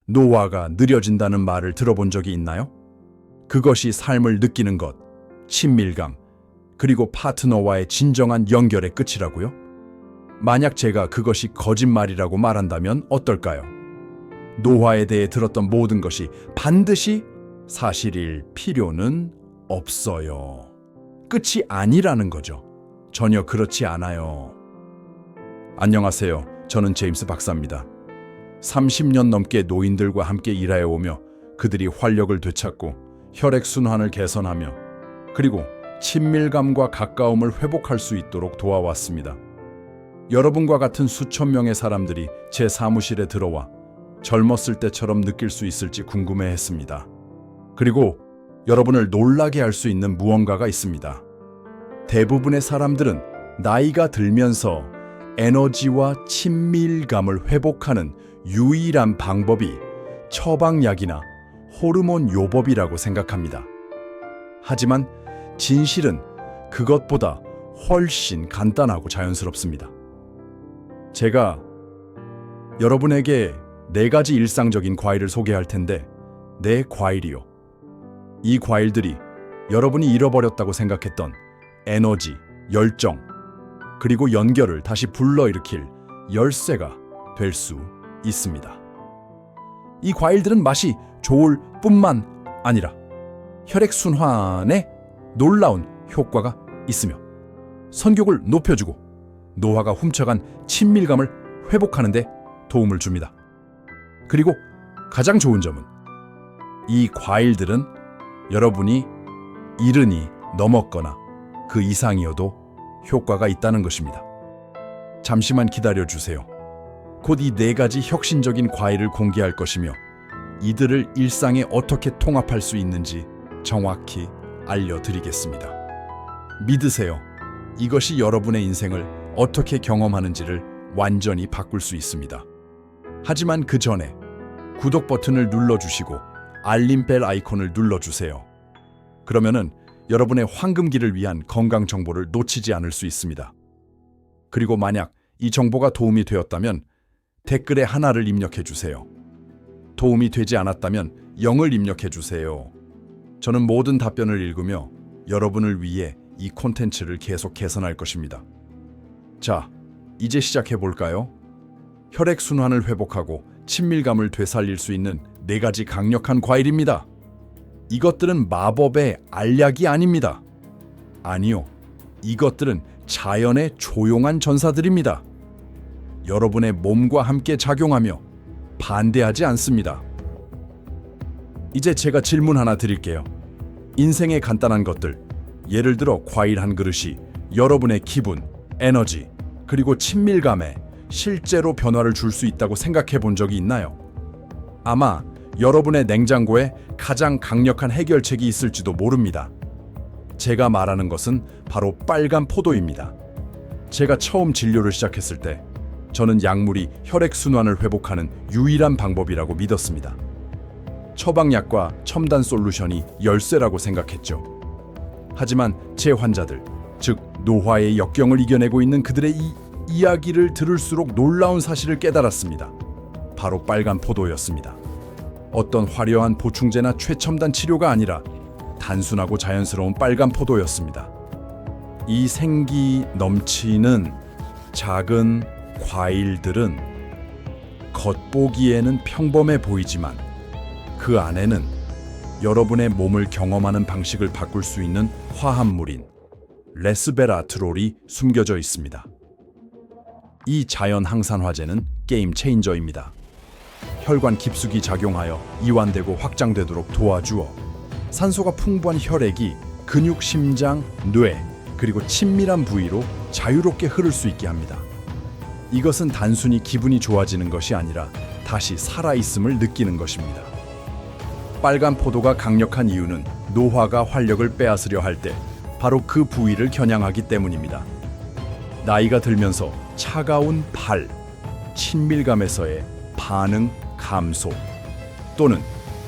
노화가 느려진다는 말을 들어본 적이 있나요? 그것이 삶을 느끼는 것, 친밀감, 그리고 파트너와의 진정한 연결의 끝이라고요? 만약 제가 그것이 거짓말이라고 말한다면 어떨까요? 노화에 대해 들었던 모든 것이 반드시 사실일 필요는 없어요. 끝이 아니라는 거죠. 전혀 그렇지 않아요. 안녕하세요. 저는 제임스 박사입니다. 30년 넘게 노인들과 함께 일하여 오며 그들이 활력을 되찾고 혈액순환을 개선하며 그리고 친밀감과 가까움을 회복할 수 있도록 도와왔습니다. 여러분과 같은 수천 명의 사람들이 제 사무실에 들어와 젊었을 때처럼 느낄 수 있을지 궁금해했습니다. 그리고 여러분을 놀라게 할 수 있는 무언가가 있습니다. 대부분의 사람들은 나이가 들면서 에너지와 친밀감을 회복하는 유일한 방법이 처방약이나 호르몬 요법이라고 생각합니다. 하지만 진실은 그것보다 훨씬 간단하고 자연스럽습니다. 제가 여러분에게 4가지 일상적인 과일을 소개할 텐데, 네 과일이요. 이 과일들이 여러분이 잃어버렸다고 생각했던 에너지, 열정, 그리고 연결을 다시 불러일으킬 열쇠가 될 수 있습니다. 이 과일들은 맛이 좋을 뿐만 아니라 혈액순환에 놀라운 효과가 있으며 선격을 높여주고 노화가 훔쳐간 친밀감을 회복하는 데 도움을 줍니다. 그리고 가장 좋은 점은 이 과일들은 여러분이 70이 넘었거나 그 이상이어도 효과가 있다는 것입니다. 잠시만 기다려주세요. 곧 이 4가지 혁신적인 과일을 공개할 것이며 이들을 일상에 어떻게 통합할 수 있는지 정확히 알려드리겠습니다. 믿으세요. 이것이 여러분의 인생을 어떻게 경험하는지를 완전히 바꿀 수 있습니다. 하지만 그 전에 구독 버튼을 눌러주시고 알림벨 아이콘을 눌러주세요. 그러면은 여러분의 황금기를 위한 건강 정보를 놓치지 않을 수 있습니다. 그리고 만약 이 정보가 도움이 되었다면 댓글에 하나를 입력해 주세요. 도움이 되지 않았다면 0을 입력해 주세요. 저는 모든 답변을 읽으며 여러분을 위해 이 콘텐츠를 계속 개선할 것입니다. 자, 이제 시작해 볼까요? 혈액순환을 회복하고 친밀감을 되살릴 수 있는 4가지 강력한 과일입니다. 이것들은 마법의 알약이 아닙니다. 아니요, 이것들은 자연의 조용한 전사들입니다. 여러분의 몸과 함께 작용하며 반대하지 않습니다. 이제 제가 질문 하나 드릴게요. 인생의 간단한 것들, 예를 들어 과일 한 그릇이 여러분의 기분, 에너지, 그리고 친밀감에 실제로 변화를 줄 수 있다고 생각해 본 적이 있나요? 아마 여러분의 냉장고에 가장 강력한 해결책이 있을지도 모릅니다. 제가 말하는 것은 바로 빨간 포도입니다. 제가 처음 진료를 시작했을 때 저는 약물이 혈액순환을 회복하는 유일한 방법이라고 믿었습니다. 처방약과 첨단 솔루션이 열쇠라고 생각했죠. 하지만 제 환자들, 즉 노화의 역경을 이겨내고 있는 그들의 이 이야기를 들을수록 놀라운 사실을 깨달았습니다. 바로 빨간 포도였습니다. 어떤 화려한 보충제나 최첨단 치료가 아니라 단순하고 자연스러운 빨간 포도였습니다. 이 생기 넘치는 작은 과일들은 겉보기에는 평범해 보이지만 그 안에는 여러분의 몸을 경험하는 방식을 바꿀 수 있는 화합물인 레스베라트롤이 숨겨져 있습니다. 이 자연 항산화제는 게임 체인저입니다. 혈관 깊숙이 작용하여 이완되고 확장되도록 도와주어 산소가 풍부한 혈액이 근육, 심장, 뇌, 그리고 친밀한 부위로 자유롭게 흐를 수 있게 합니다. 이것은 단순히 기분이 좋아지는 것이 아니라 다시 살아있음을 느끼는 것입니다. 빨간 포도가 강력한 이유는 노화가 활력을 빼앗으려 할 때 바로 그 부위를 겨냥하기 때문입니다. 나이가 들면서 차가운 발, 친밀감에서의 반응 감소 또는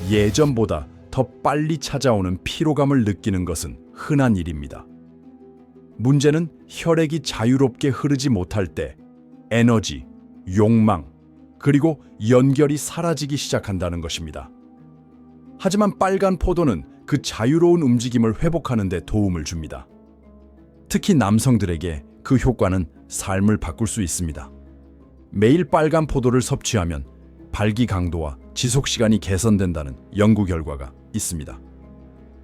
예전보다 더 빨리 찾아오는 피로감을 느끼는 것은 흔한 일입니다. 문제는 혈액이 자유롭게 흐르지 못할 때 에너지, 욕망, 그리고 연결이 사라지기 시작한다는 것입니다. 하지만 빨간 포도는 그 자유로운 움직임을 회복하는 데 도움을 줍니다. 특히 남성들에게 그 효과는 삶을 바꿀 수 있습니다. 매일 빨간 포도를 섭취하면 발기 강도와 지속 시간이 개선된다는 연구 결과가 있습니다.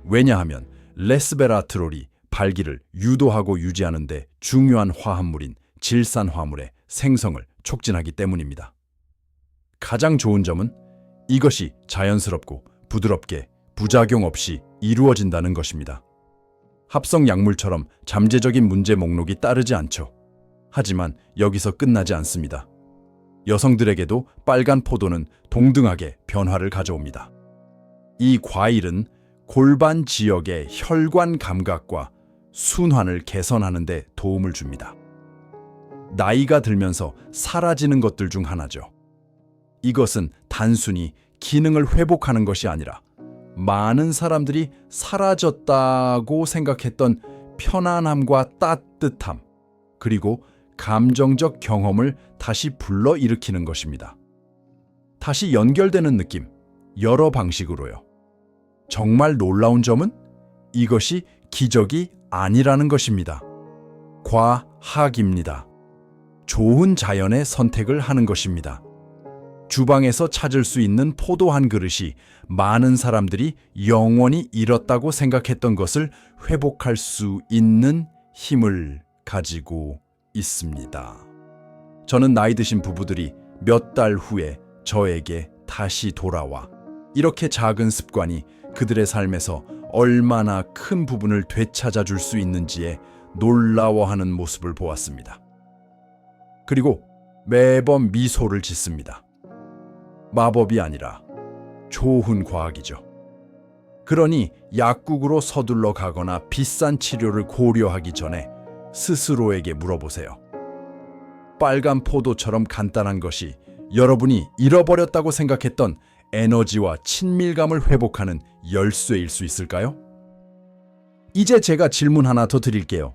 왜냐하면 레스베라트롤이 발기를 유도하고 유지하는 데 중요한 화합물인 질산화물의 생성을 촉진하기 때문입니다. 가장 좋은 점은 이것이 자연스럽고 부드럽게 부작용 없이 이루어진다는 것입니다. 합성 약물처럼 잠재적인 문제 목록이 따르지 않죠. 하지만 여기서 끝나지 않습니다. 여성들에게도 빨간 포도는 동등하게 변화를 가져옵니다. 이 과일은 골반 지역의 혈관 감각과 순환을 개선하는 데 도움을 줍니다. 나이가 들면서 사라지는 것들 중 하나죠. 이것은 단순히 기능을 회복하는 것이 아니라 많은 사람들이 사라졌다고 생각했던 편안함과 따뜻함, 그리고 감정적 경험을 다시 불러일으키는 것입니다. 다시 연결되는 느낌, 여러 방식으로요. 정말 놀라운 점은 이것이 기적이 아니라는 것입니다. 과학입니다. 좋은 자연의 선택을 하는 것입니다. 주방에서 찾을 수 있는 포도 한 그릇이 많은 사람들이 영원히 잃었다고 생각했던 것을 회복할 수 있는 힘을 가지고 있습니다. 저는 나이 드신 부부들이 몇 달 후에 저에게 다시 돌아와 이렇게 작은 습관이 그들의 삶에서 얼마나 큰 부분을 되찾아 줄 수 있는지에 놀라워하는 모습을 보았습니다. 그리고 매번 미소를 짓습니다. 마법이 아니라 좋은 과학이죠. 그러니 약국으로 서둘러 가거나 비싼 치료를 고려하기 전에 스스로에게 물어보세요. 빨간 포도처럼 간단한 것이 여러분이 잃어버렸다고 생각했던 에너지와 친밀감을 회복하는 열쇠일 수 있을까요? 이제 제가 질문 하나 더 드릴게요.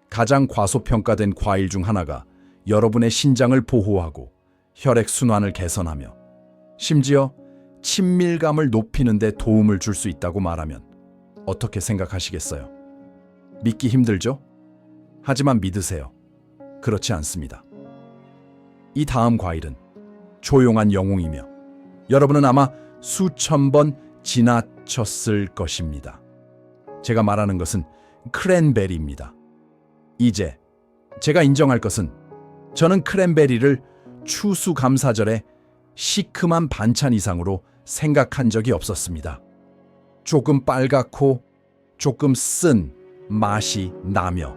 가장 과소평가된 과일 중 하나가 여러분의 신장을 보호하고 혈액순환을 개선하며 심지어 친밀감을 높이는 데 도움을 줄 수 있다고 말하면 어떻게 생각하시겠어요? 믿기 힘들죠? 하지만 믿으세요. 그렇지 않습니다. 이 다음 과일은 조용한 영웅이며 여러분은 아마 수천 번 지나쳤을 것입니다. 제가 말하는 것은 크랜베리입니다. 이제 제가 인정할 것은 저는 크랜베리를 추수감사절에 시큼한 반찬 이상으로 생각한 적이 없었습니다. 조금 빨갛고 조금 쓴 맛이 나며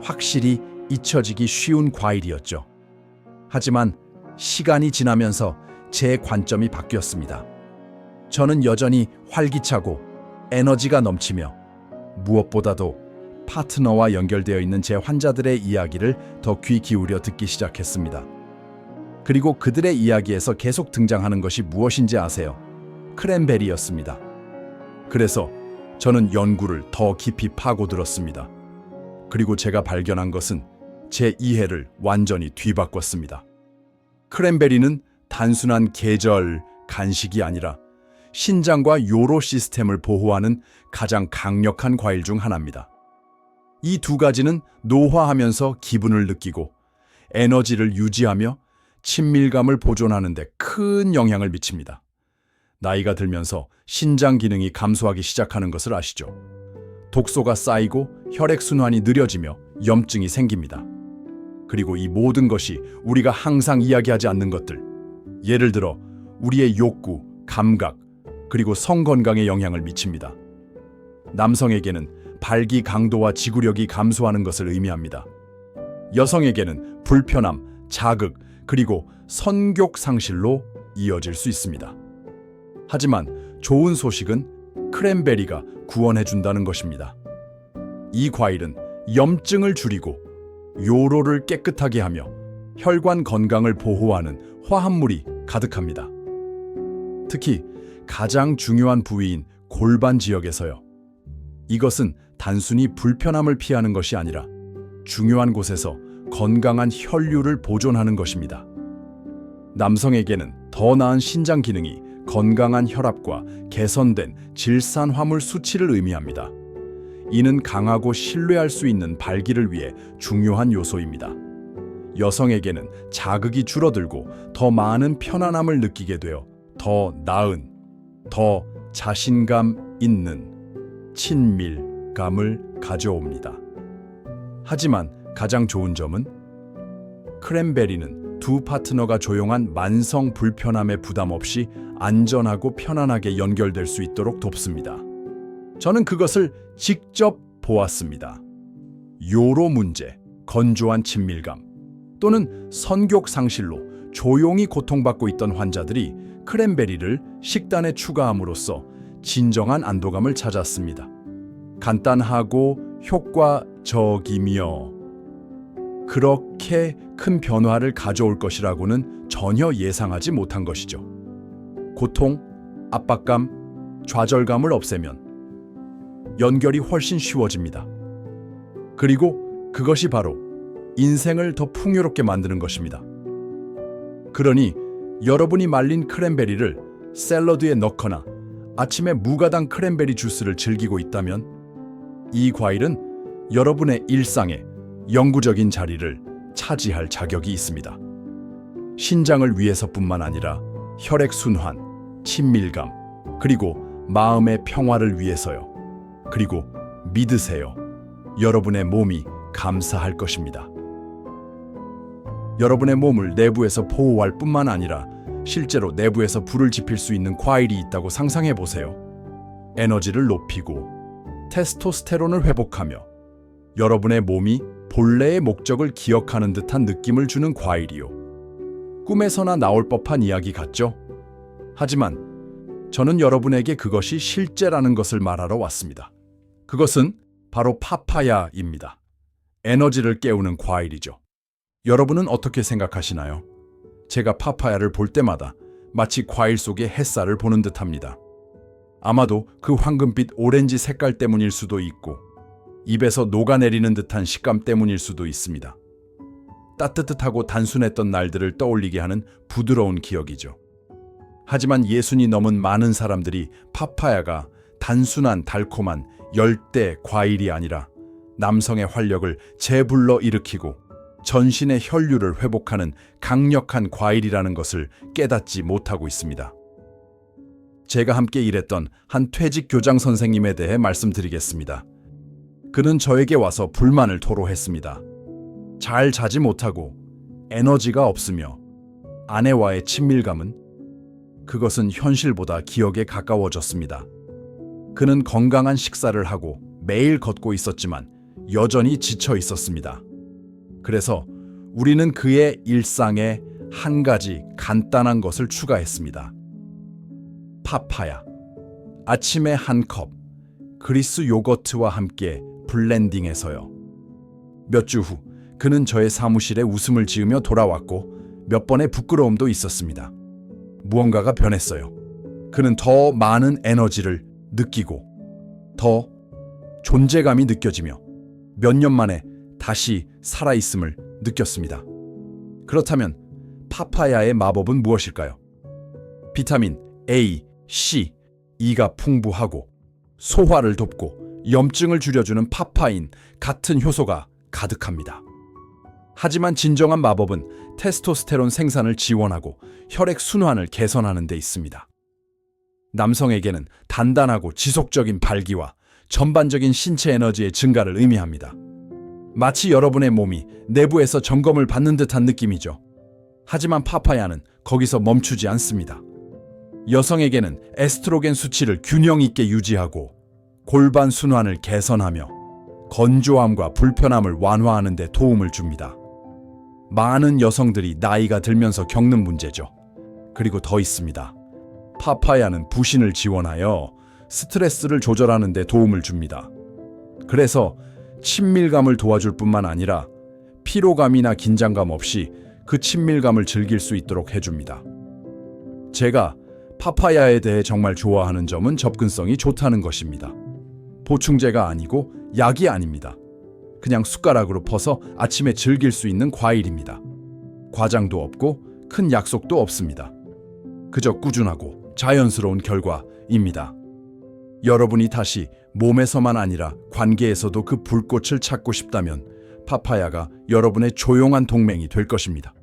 확실히 잊혀지기 쉬운 과일이었죠. 하지만 시간이 지나면서 제 관점이 바뀌었습니다. 저는 여전히 활기차고 에너지가 넘치며 무엇보다도 파트너와 연결되어 있는 제 환자들의 이야기를 더 귀 기울여 듣기 시작했습니다. 그리고 그들의 이야기에서 계속 등장하는 것이 무엇인지 아세요? 크랜베리였습니다. 그래서 저는 연구를 더 깊이 파고들었습니다. 그리고 제가 발견한 것은 제 이해를 완전히 뒤바꿨습니다. 크랜베리는 단순한 계절 간식이 아니라 신장과 요로 시스템을 보호하는 가장 강력한 과일 중 하나입니다. 이 두 가지는 노화하면서 기분을 느끼고 에너지를 유지하며 친밀감을 보존하는 데 큰 영향을 미칩니다. 나이가 들면서 신장 기능이 감소하기 시작하는 것을 아시죠? 독소가 쌓이고 혈액순환이 느려지며 염증이 생깁니다. 그리고 이 모든 것이 우리가 항상 이야기하지 않는 것들, 예를 들어 우리의 욕구, 감각, 그리고 성 건강에 영향을 미칩니다. 남성에게는 발기 강도와 지구력이 감소하는 것을 의미합니다. 여성에게는 불편함, 자극, 그리고 선교 상실로 이어질 수 있습니다. 하지만 좋은 소식은 크랜베리가 구원해준다는 것입니다. 이 과일은 염증을 줄이고 요로를 깨끗하게 하며 혈관 건강을 보호하는 화합물이 가득합니다. 특히 가장 중요한 부위인 골반 지역에서요. 이것은 단순히 불편함을 피하는 것이 아니라 중요한 곳에서 건강한 혈류를 보존하는 것입니다. 남성에게는 더 나은 신장 기능이 건강한 혈압과 개선된 질산화물 수치를 의미합니다. 이는 강하고 신뢰할 수 있는 발기를 위해 중요한 요소입니다. 여성에게는 자극이 줄어들고 더 많은 편안함을 느끼게 되어 더 나은, 더 자신감 있는 친밀감을 가져옵니다. 하지만 가장 좋은 점은 크랜베리는 두 파트너가 조용한 만성 불편함에 부담 없이 안전하고 편안하게 연결될 수 있도록 돕습니다. 저는 그것을 직접 보았습니다. 요로 문제, 건조한 친밀감, 또는 성욕 상실로 조용히 고통받고 있던 환자들이 크랜베리를 식단에 추가함으로써 진정한 안도감을 찾았습니다. 간단하고 효과적이며 그렇게 큰 변화를 가져올 것이라고는 전혀 예상하지 못한 것이죠. 고통, 압박감, 좌절감을 없애면 연결이 훨씬 쉬워집니다. 그리고 그것이 바로 인생을 더 풍요롭게 만드는 것입니다. 그러니 여러분이 말린 크랜베리를 샐러드에 넣거나 아침에 무가당 크랜베리 주스를 즐기고 있다면 이 과일은 여러분의 일상에 영구적인 자리를 차지할 자격이 있습니다. 신장을 위해서뿐만 아니라 혈액순환, 친밀감, 그리고 마음의 평화를 위해서요. 그리고 믿으세요. 여러분의 몸이 감사할 것입니다. 여러분의 몸을 내부에서 보호할 뿐만 아니라 실제로 내부에서 불을 지필 수 있는 과일이 있다고 상상해 보세요. 에너지를 높이고 테스토스테론을 회복하며 여러분의 몸이 본래의 목적을 기억하는 듯한 느낌을 주는 과일이요. 꿈에서나 나올 법한 이야기 같죠? 하지만 저는 여러분에게 그것이 실제라는 것을 말하러 왔습니다. 그것은 바로 파파야입니다. 에너지를 깨우는 과일이죠. 여러분은 어떻게 생각하시나요? 제가 파파야를 볼 때마다 마치 과일 속의 햇살을 보는 듯합니다. 아마도 그 황금빛 오렌지 색깔 때문일 수도 있고 입에서 녹아내리는 듯한 식감 때문일 수도 있습니다. 따뜻하고 단순했던 날들을 떠올리게 하는 부드러운 기억이죠. 하지만 예순이 넘은 많은 사람들이 파파야가 단순한 달콤한 열대 과일이 아니라 남성의 활력을 재불러 일으키고 전신의 혈류를 회복하는 강력한 과일이라는 것을 깨닫지 못하고 있습니다. 제가 함께 일했던 한 퇴직 교장 선생님에 대해 말씀드리겠습니다. 그는 저에게 와서 불만을 토로했습니다. 잘 자지 못하고 에너지가 없으며 아내와의 친밀감은 그것은 현실보다 기억에 가까워졌습니다. 그는 건강한 식사를 하고 매일 걷고 있었지만 여전히 지쳐 있었습니다. 그래서 우리는 그의 일상에 한 가지 간단한 것을 추가했습니다. 파파야. 아침에 한 컵, 그리스 요거트와 함께 블렌딩해서요. 몇 주 후 그는 저의 사무실에 웃음을 지으며 돌아왔고 몇 번의 부끄러움도 있었습니다. 무언가가 변했어요. 그는 더 많은 에너지를 느끼고 더 존재감이 느껴지며 몇 년 만에 다시 살아있음을 느꼈습니다. 그렇다면 파파야의 마법은 무엇일까요? 비타민 A, C, E가 풍부하고 소화를 돕고 염증을 줄여주는 파파인 같은 효소가 가득합니다. 하지만 진정한 마법은 테스토스테론 생산을 지원하고 혈액 순환을 개선하는 데 있습니다. 남성에게는 단단하고 지속적인 발기와 전반적인 신체 에너지의 증가를 의미합니다. 마치 여러분의 몸이 내부에서 점검을 받는 듯한 느낌이죠. 하지만 파파야는 거기서 멈추지 않습니다. 여성에게는 에스트로겐 수치를 균형 있게 유지하고 골반 순환을 개선하며 건조함과 불편함을 완화하는 데 도움을 줍니다. 많은 여성들이 나이가 들면서 겪는 문제죠. 그리고 더 있습니다. 파파야는 부신을 지원하여 스트레스를 조절하는 데 도움을 줍니다. 그래서 친밀감을 도와줄 뿐만 아니라 피로감이나 긴장감 없이 그 친밀감을 즐길 수 있도록 해줍니다. 제가 파파야에 대해 정말 좋아하는 점은 접근성이 좋다는 것입니다. 보충제가 아니고 약이 아닙니다. 그냥 숟가락으로 퍼서 아침에 즐길 수 있는 과일입니다. 과장도 없고 큰 약속도 없습니다. 그저 꾸준하고 자연스러운 결과입니다. 여러분이 다시 몸에서만 아니라 관계에서도 그 불꽃을 찾고 싶다면 파파야가 여러분의 조용한 동맹이 될 것입니다.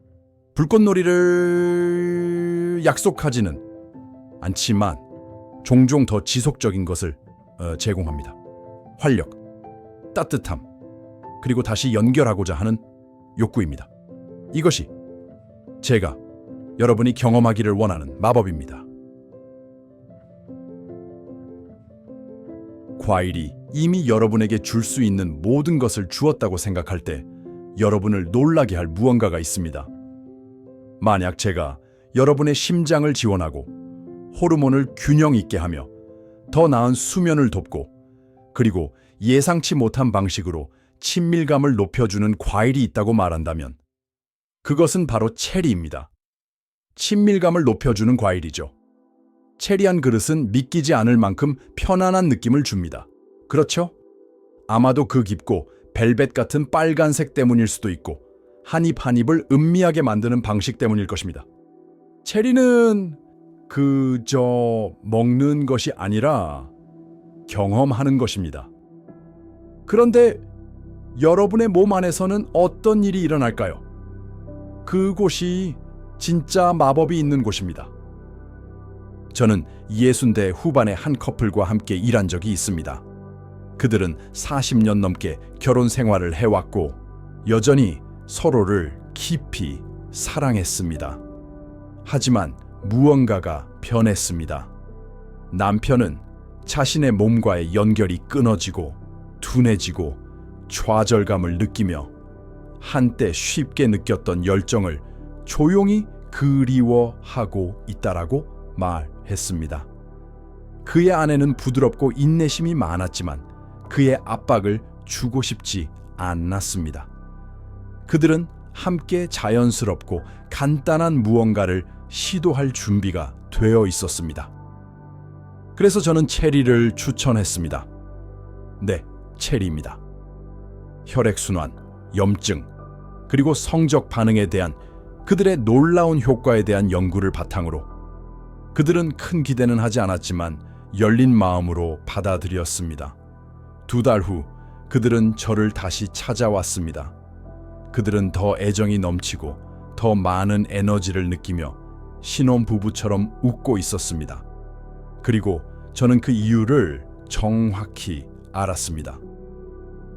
불꽃놀이를 약속하지는 않지만 종종 더 지속적인 것을 제공합니다. 활력, 따뜻함, 그리고 다시 연결하고자 하는 욕구입니다. 이것이 제가 여러분이 경험하기를 원하는 마법입니다. 과일이 이미 여러분에게 줄 수 있는 모든 것을 주었다고 생각할 때 여러분을 놀라게 할 무언가가 있습니다. 만약 제가 여러분의 심장을 지원하고 호르몬을 균형 있게 하며 더 나은 수면을 돕고 그리고 예상치 못한 방식으로 친밀감을 높여주는 과일이 있다고 말한다면 그것은 바로 체리입니다. 친밀감을 높여주는 과일이죠. 체리한 그릇은 믿기지 않을 만큼 편안한 느낌을 줍니다. 그렇죠? 아마도 그 깊고 벨벳 같은 빨간색 때문일 수도 있고 한 입 한 입을 음미하게 만드는 방식 때문일 것입니다. 체리는 그저 먹는 것이 아니라 경험하는 것입니다. 그런데 여러분의 몸 안에서는 어떤 일이 일어날까요? 그곳이 진짜 마법이 있는 곳입니다. 저는 60대 후반의 한 커플과 함께 일한 적이 있습니다. 그들은 40년 넘게 결혼 생활을 해왔고 여전히 서로를 깊이 사랑했습니다. 하지만 무언가가 변했습니다. 남편은 자신의 몸과의 연결이 끊어지고 둔해지고 좌절감을 느끼며 한때 쉽게 느꼈던 열정을 조용히 그리워하고 있다라고 말했습니다. 그의 아내는 부드럽고 인내심이 많았지만 그의 압박을 주고 싶지 않았습니다. 그들은 함께 자연스럽고 간단한 무언가를 시도할 준비가 되어 있었습니다. 그래서 저는 체리를 추천했습니다. 네, 체리입니다. 혈액순환, 염증, 그리고 성적 반응에 대한 그들의 놀라운 효과에 대한 연구를 바탕으로 그들은 큰 기대는 하지 않았지만 열린 마음으로 받아들였습니다. 2달 후 그들은 저를 다시 찾아왔습니다. 그들은 더 애정이 넘치고 더 많은 에너지를 느끼며 신혼부부처럼 웃고 있었습니다. 그리고 저는 그 이유를 정확히 알았습니다.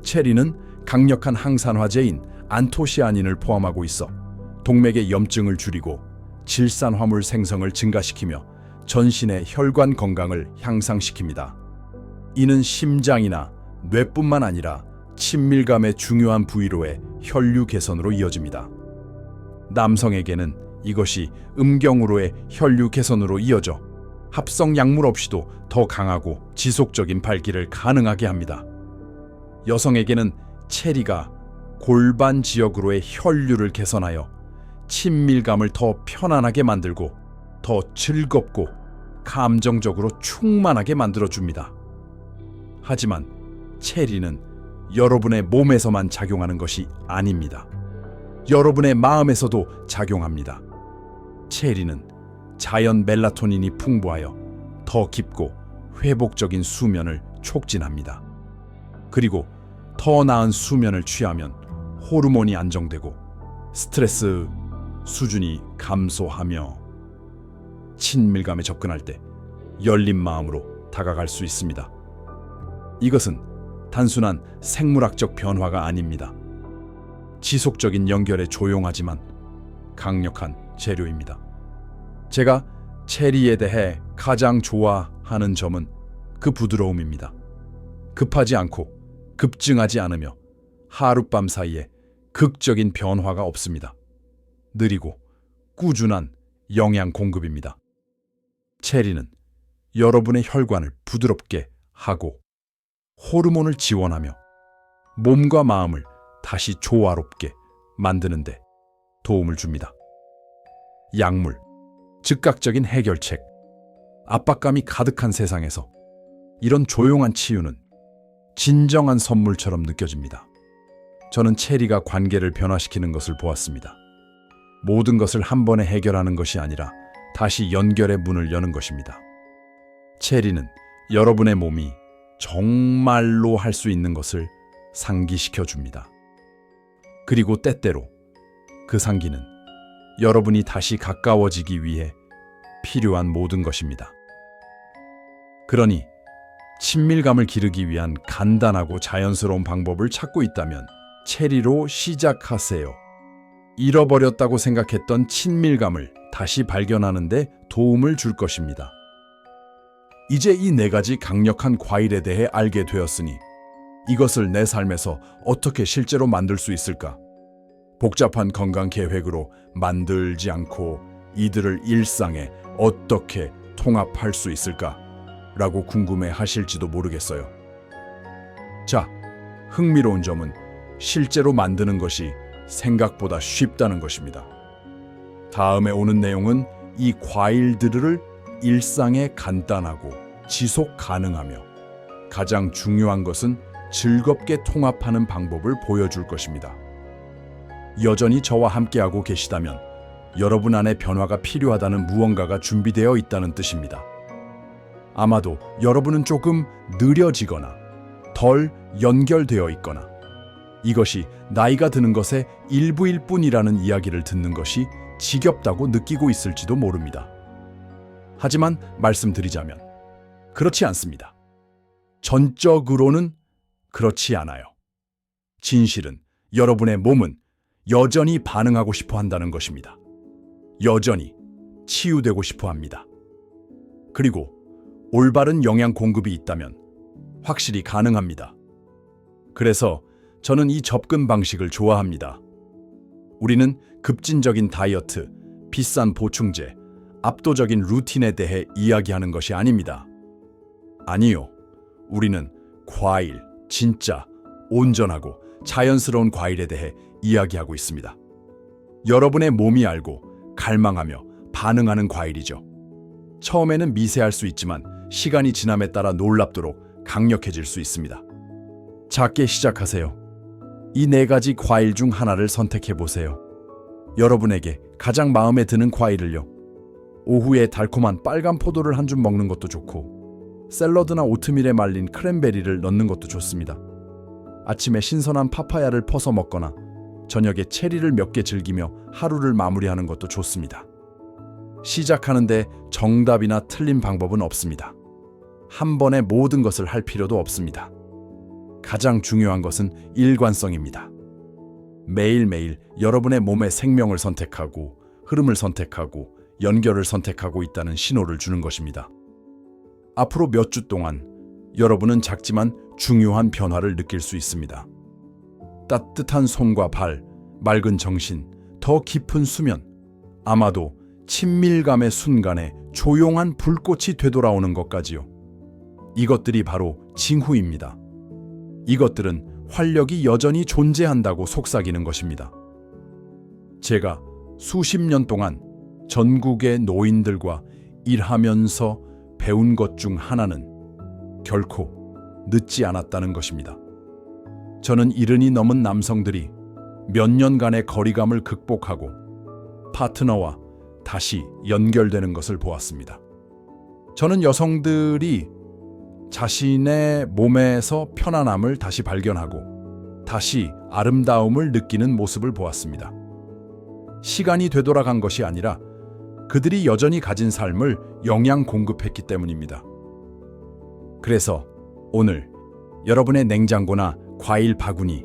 체리는 강력한 항산화제인 안토시아닌을 포함하고 있어 동맥의 염증을 줄이고 질산화물 생성을 증가시키며 전신의 혈관 건강을 향상시킵니다. 이는 심장이나 뇌뿐만 아니라 친밀감의 중요한 부위로의 혈류 개선으로 이어집니다. 남성에게는 이것이 음경으로의 혈류 개선으로 이어져 합성 약물 없이도 더 강하고 지속적인 발기를 가능하게 합니다. 여성에게는 체리가 골반 지역으로의 혈류를 개선하여 친밀감을 더 편안하게 만들고 더 즐겁고 감정적으로 충만하게 만들어줍니다. 하지만 체리는 여러분의 몸에서만 작용하는 것이 아닙니다. 여러분의 마음에서도 작용합니다. 체리는 자연 멜라토닌이 풍부하여 더 깊고 회복적인 수면을 촉진합니다. 그리고 더 나은 수면을 취하면 호르몬이 안정되고 스트레스 수준이 감소하며 친밀감에 접근할 때 열린 마음으로 다가갈 수 있습니다. 이것은 단순한 생물학적 변화가 아닙니다. 지속적인 연결에 조용하지만 강력한 재료입니다. 제가 체리에 대해 가장 좋아하는 점은 그 부드러움입니다. 급하지 않고 급증하지 않으며 하룻밤 사이에 극적인 변화가 없습니다. 느리고 꾸준한 영양 공급입니다. 체리는 여러분의 혈관을 부드럽게 하고 호르몬을 지원하며 몸과 마음을 다시 조화롭게 만드는데 도움을 줍니다. 약물, 즉각적인 해결책, 압박감이 가득한 세상에서 이런 조용한 치유는 진정한 선물처럼 느껴집니다. 저는 체리가 관계를 변화시키는 것을 보았습니다. 모든 것을 한 번에 해결하는 것이 아니라 다시 연결의 문을 여는 것입니다. 체리는 여러분의 몸이 정말로 할 수 있는 것을 상기시켜 줍니다. 그리고 때때로 그 상기는 여러분이 다시 가까워지기 위해 필요한 모든 것입니다. 그러니 친밀감을 기르기 위한 간단하고 자연스러운 방법을 찾고 있다면 체리로 시작하세요. 잃어버렸다고 생각했던 친밀감을 다시 발견하는 데 도움을 줄 것입니다. 이제 이 4가지 강력한 과일에 대해 알게 되었으니 이것을 내 삶에서 어떻게 실제로 만들 수 있을까? 복잡한 건강 계획으로 만들지 않고 이들을 일상에 어떻게 통합할 수 있을까? 라고 궁금해 하실지도 모르겠어요. 자, 흥미로운 점은 실제로 만드는 것이 생각보다 쉽다는 것입니다. 다음에 오는 내용은 이 과일들을 일상에 간단하고 지속 가능하며 가장 중요한 것은 즐겁게 통합하는 방법을 보여줄 것입니다. 여전히 저와 함께하고 계시다면 여러분 안에 변화가 필요하다는 무언가가 준비되어 있다는 뜻입니다. 아마도 여러분은 조금 느려지거나 덜 연결되어 있거나 이것이 나이가 드는 것의 일부일 뿐이라는 이야기를 듣는 것이 지겹다고 느끼고 있을지도 모릅니다. 하지만 말씀드리자면 그렇지 않습니다. 전적으로는 그렇지 않아요. 진실은 여러분의 몸은 여전히 반응하고 싶어 한다는 것입니다. 여전히 치유되고 싶어 합니다. 그리고 올바른 영양 공급이 있다면 확실히 가능합니다. 그래서 저는 이 접근 방식을 좋아합니다. 우리는 급진적인 다이어트, 비싼 보충제, 압도적인 루틴에 대해 이야기하는 것이 아닙니다. 아니요. 우리는 과일, 진짜 온전하고 자연스러운 과일에 대해 이야기하고 있습니다. 여러분의 몸이 알고 갈망하며 반응하는 과일이죠. 처음에는 미세할 수 있지만 시간이 지남에 따라 놀랍도록 강력해질 수 있습니다. 작게 시작하세요. 이 4가지 과일 중 하나를 선택해 보세요. 여러분에게 가장 마음에 드는 과일을요. 오후에 달콤한 빨간 포도를 한 줌 먹는 것도 좋고 샐러드나 오트밀에 말린 크랜베리를 넣는 것도 좋습니다. 아침에 신선한 파파야를 퍼서 먹거나 저녁에 체리를 몇 개 즐기며 하루를 마무리하는 것도 좋습니다. 시작하는데 정답이나 틀린 방법은 없습니다. 한 번에 모든 것을 할 필요도 없습니다. 가장 중요한 것은 일관성입니다. 매일매일 여러분의 몸의 생명을 선택하고 흐름을 선택하고 연결을 선택하고 있다는 신호를 주는 것입니다. 앞으로 몇 주 동안 여러분은 작지만 중요한 변화를 느낄 수 있습니다. 따뜻한 손과 발, 맑은 정신, 더 깊은 수면, 아마도 친밀감의 순간에 조용한 불꽃이 되돌아오는 것까지요. 이것들이 바로 징후입니다. 이것들은 활력이 여전히 존재한다고 속삭이는 것입니다. 제가 수십 년 동안 전국의 노인들과 일하면서 배운 것 중 하나는 결코 늦지 않았다는 것입니다. 저는 70이 넘은 남성들이 몇 년간의 거리감을 극복하고 파트너와 다시 연결되는 것을 보았습니다. 저는 여성들이 자신의 몸에서 편안함을 다시 발견하고 다시 아름다움을 느끼는 모습을 보았습니다. 시간이 되돌아간 것이 아니라 그들이 여전히 가진 삶을 영양 공급했기 때문입니다. 그래서 오늘 여러분의 냉장고나 과일 바구니,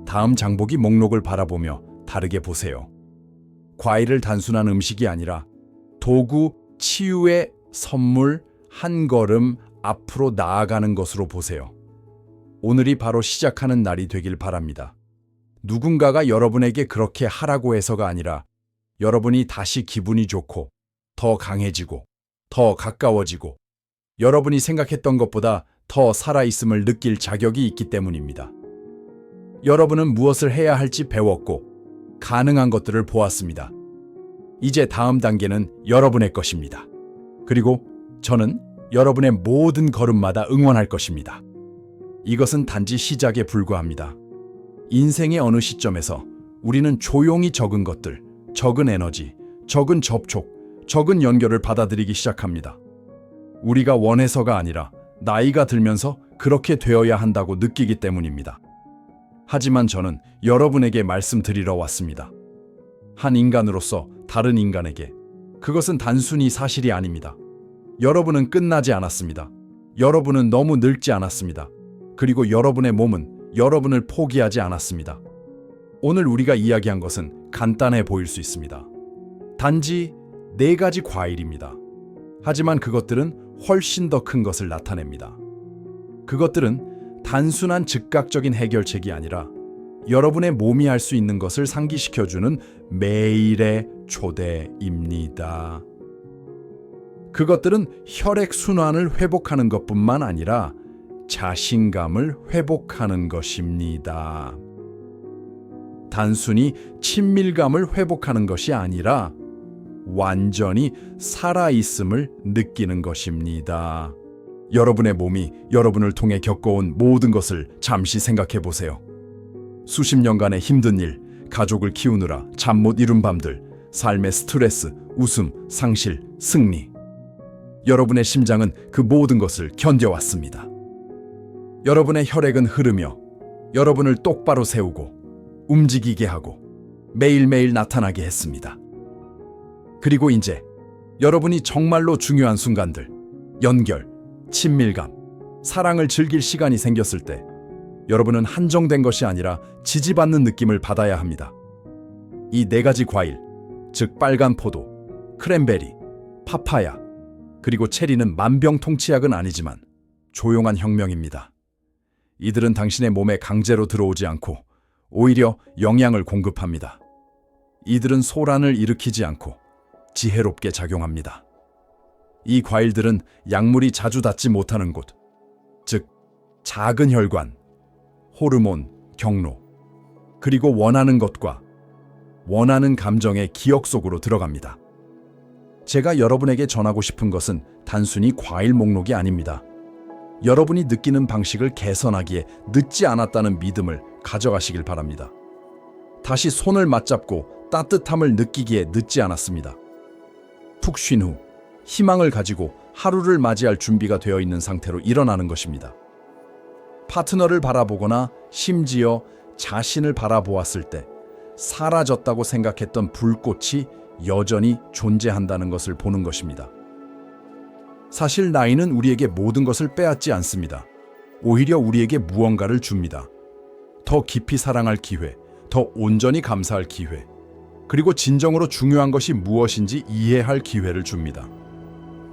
다음 장보기 목록을 바라보며 다르게 보세요. 과일을 단순한 음식이 아니라 도구, 치유의 선물, 한 걸음 앞으로 나아가는 것으로 보세요. 오늘이 바로 시작하는 날이 되길 바랍니다. 누군가가 여러분에게 그렇게 하라고 해서가 아니라 여러분이 다시 기분이 좋고 더 강해지고 더 가까워지고 여러분이 생각했던 것보다 더 살아있음을 느낄 자격이 있기 때문입니다. 여러분은 무엇을 해야 할지 배웠고 가능한 것들을 보았습니다. 이제 다음 단계는 여러분의 것입니다. 그리고 저는 여러분의 모든 걸음마다 응원할 것입니다. 이것은 단지 시작에 불과합니다. 인생의 어느 시점에서 우리는 조용히 적은 것들, 적은 에너지, 적은 접촉, 적은 연결을 받아들이기 시작합니다. 우리가 원해서가 아니라 나이가 들면서 그렇게 되어야 한다고 느끼기 때문입니다. 하지만 저는 여러분에게 말씀드리러 왔습니다. 한 인간으로서 다른 인간에게 그것은 단순히 사실이 아닙니다. 여러분은 끝나지 않았습니다. 여러분은 너무 늙지 않았습니다. 그리고 여러분의 몸은 여러분을 포기하지 않았습니다. 오늘 우리가 이야기한 것은 간단해 보일 수 있습니다. 단지 4가지 과일입니다. 하지만 그것들은 훨씬 더 큰 것을 나타냅니다. 그것들은 단순한 즉각적인 해결책이 아니라 여러분의 몸이 할 수 있는 것을 상기시켜주는 매일의 초대입니다. 그것들은 혈액순환을 회복하는 것뿐만 아니라 자신감을 회복하는 것입니다. 단순히 친밀감을 회복하는 것이 아니라 완전히 살아있음을 느끼는 것입니다. 여러분의 몸이 여러분을 통해 겪어온 모든 것을 잠시 생각해 보세요. 수십 년간의 힘든 일, 가족을 키우느라 잠 못 이룬 밤들, 삶의 스트레스, 웃음, 상실, 승리. 여러분의 심장은 그 모든 것을 견뎌왔습니다. 여러분의 혈액은 흐르며 여러분을 똑바로 세우고 움직이게 하고 매일매일 나타나게 했습니다. 그리고 이제 여러분이 정말로 중요한 순간들, 연결, 친밀감, 사랑을 즐길 시간이 생겼을 때 여러분은 한정된 것이 아니라 지지받는 느낌을 받아야 합니다. 이 4가지 과일, 즉 빨간 포도, 크랜베리, 파파야, 그리고 체리는 만병통치약은 아니지만 조용한 혁명입니다. 이들은 당신의 몸에 강제로 들어오지 않고 오히려 영양을 공급합니다. 이들은 소란을 일으키지 않고 지혜롭게 작용합니다. 이 과일들은 약물이 자주 닿지 못하는 곳, 즉 작은 혈관, 호르몬, 경로, 그리고 원하는 것과 원하는 감정의 기억 속으로 들어갑니다. 제가 여러분에게 전하고 싶은 것은 단순히 과일 목록이 아닙니다. 여러분이 느끼는 방식을 개선하기에 늦지 않았다는 믿음을 가져가시길 바랍니다. 다시 손을 맞잡고 따뜻함을 느끼기에 늦지 않았습니다. 푹 쉰 후 희망을 가지고 하루를 맞이할 준비가 되어 있는 상태로 일어나는 것입니다. 파트너를 바라보거나 심지어 자신을 바라보았을 때 사라졌다고 생각했던 불꽃이 여전히 존재한다는 것을 보는 것입니다. 사실 나이는 우리에게 모든 것을 빼앗지 않습니다. 오히려 우리에게 무언가를 줍니다. 더 깊이 사랑할 기회, 더 온전히 감사할 기회, 그리고 진정으로 중요한 것이 무엇인지 이해할 기회를 줍니다.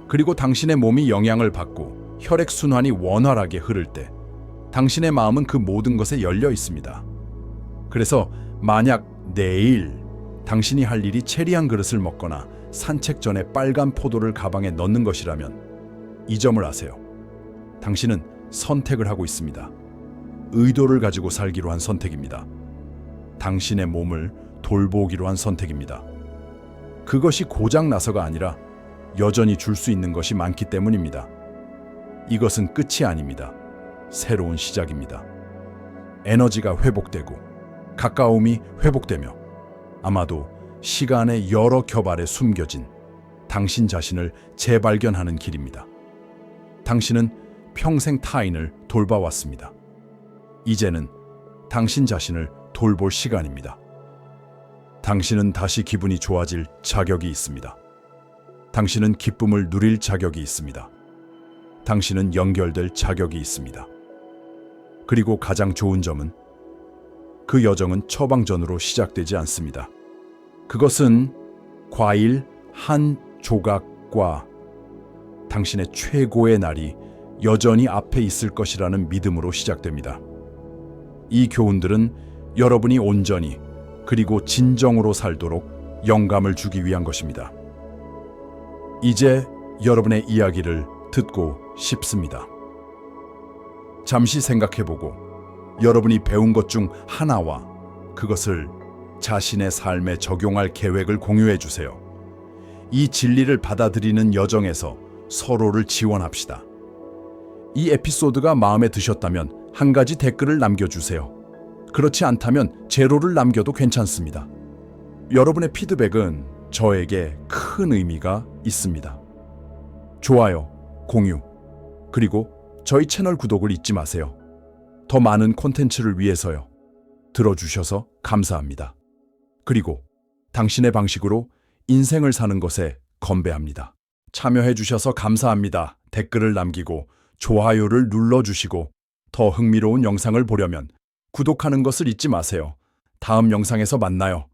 그리고 당신의 몸이 영향을 받고 혈액순환이 원활하게 흐를 때 당신의 마음은 그 모든 것에 열려 있습니다. 그래서 만약 내일 당신이 할 일이 체리 한 그릇을 먹거나 산책 전에 빨간 포도를 가방에 넣는 것이라면 이 점을 아세요. 당신은 선택을 하고 있습니다. 의도를 가지고 살기로 한 선택입니다. 당신의 몸을 돌보기로 한 선택입니다. 그것이 고장 나서가 아니라 여전히 줄 수 있는 것이 많기 때문입니다. 이것은 끝이 아닙니다. 새로운 시작입니다. 에너지가 회복되고 가까움이 회복되며 아마도 시간의 여러 겹 아래 숨겨진 당신 자신을 재발견하는 길입니다. 당신은 평생 타인을 돌봐왔습니다. 이제는 당신 자신을 돌볼 시간입니다. 당신은 다시 기분이 좋아질 자격이 있습니다. 당신은 기쁨을 누릴 자격이 있습니다. 당신은 연결될 자격이 있습니다. 그리고 가장 좋은 점은 그 여정은 처방전으로 시작되지 않습니다. 그것은 과일 한 조각과 당신의 최고의 날이 여전히 앞에 있을 것이라는 믿음으로 시작됩니다. 이 교훈들은 여러분이 온전히 그리고 진정으로 살도록 영감을 주기 위한 것입니다. 이제 여러분의 이야기를 듣고 싶습니다. 잠시 생각해보고 여러분이 배운 것 중 하나와 그것을 자신의 삶에 적용할 계획을 공유해 주세요. 이 진리를 받아들이는 여정에서 서로를 지원합시다. 이 에피소드가 마음에 드셨다면 한 가지 댓글을 남겨주세요. 그렇지 않다면 제로를 남겨도 괜찮습니다. 여러분의 피드백은 저에게 큰 의미가 있습니다. 좋아요, 공유, 그리고 저희 채널 구독을 잊지 마세요. 더 많은 콘텐츠를 위해서요. 들어주셔서 감사합니다. 그리고 당신의 방식으로 인생을 사는 것에 건배합니다. 참여해주셔서 감사합니다. 댓글을 남기고 좋아요를 눌러주시고 더 흥미로운 영상을 보려면 구독하는 것을 잊지 마세요. 다음 영상에서 만나요.